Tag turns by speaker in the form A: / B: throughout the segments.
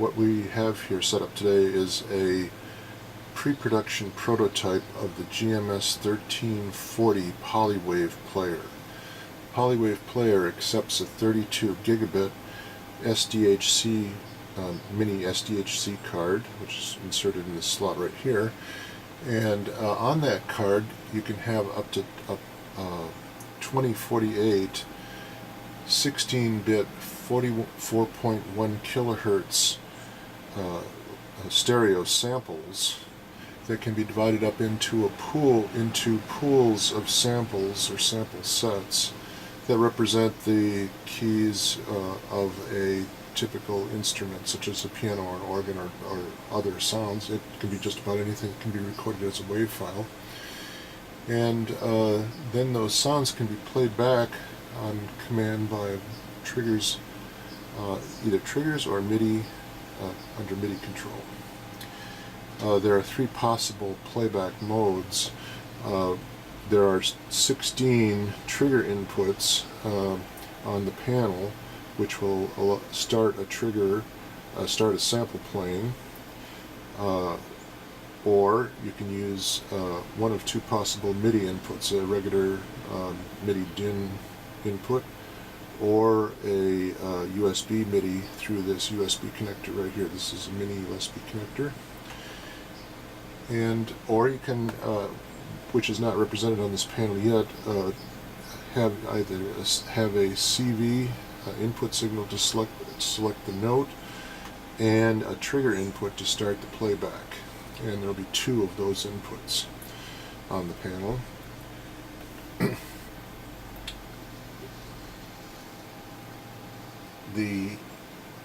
A: what we have here set up today is a pre-production prototype of the GMS-1340 Polywav player. Polywav player accepts a 32 gigabit SDHC mini SDHC card, which is inserted in the slot right here, and on that card you can have up to 2048 16-bit 44.1 kilohertz stereo samples that can be divided up into pools of samples or sample sets that represent the keys of a typical instrument, such as a piano or an organ or other sounds. It can be just about anything that can be recorded as a WAV file. And then those sounds can be played back on command by triggers, either triggers or MIDI, under MIDI control. There are three possible playback modes. There are 16 trigger inputs on the panel, which will start a trigger, start a sample playing, or you can use one of two possible MIDI inputs, a regular MIDI DIN input, or a USB MIDI through this USB connector right here. This is a mini USB connector. And or you can, which is not represented on this panel yet, have a CV input signal to select the note, and a trigger input to start the playback. And there will be two of those inputs on the panel. The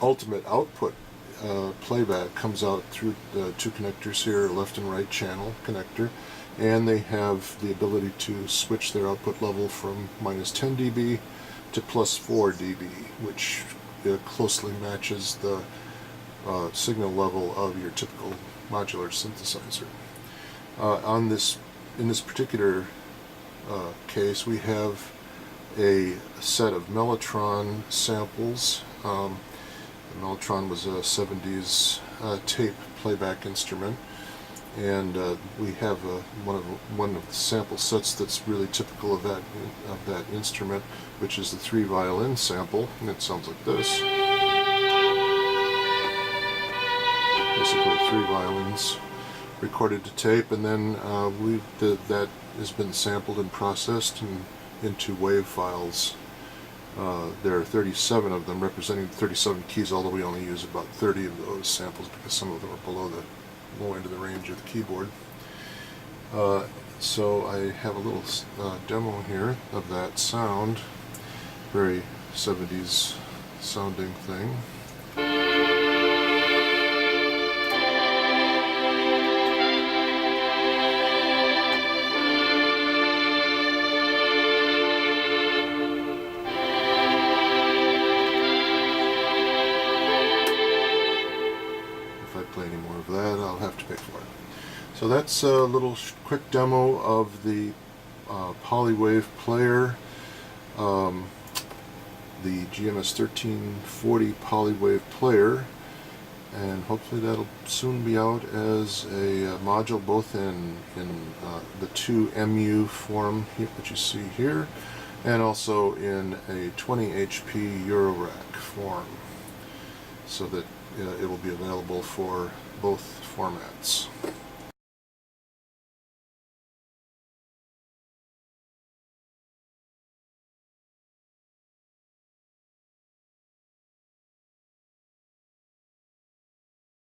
A: ultimate output playback comes out through the two connectors here, left and right channel connector, and they have the ability to switch their output level from -10 dB to +4 dB, which closely matches the signal level of your typical modular synthesizer. In this particular case, we have a set of Mellotron samples. The Mellotron was a 70s tape playback instrument, and we have one of the sample sets that's really typical of that instrument, which is the 3 violin sample, and it sounds like this. Basically 3 violins recorded to tape, and then that has been sampled and processed into WAV files. There are 37 of them, representing 37 keys, although we only use about 30 of those samples because some of them are below the low end of the range of the keyboard. So I have a little demo here of that sound, very 70s sounding thing. Any more of that, I'll have to pay for it. So that's a little quick demo of the Polywav player, the GMS-1340 Polywav player, and hopefully that'll soon be out as a module, both in the 2 MU form that you see here, and also in a 20 HP Eurorack form, so that it will be available for both formats.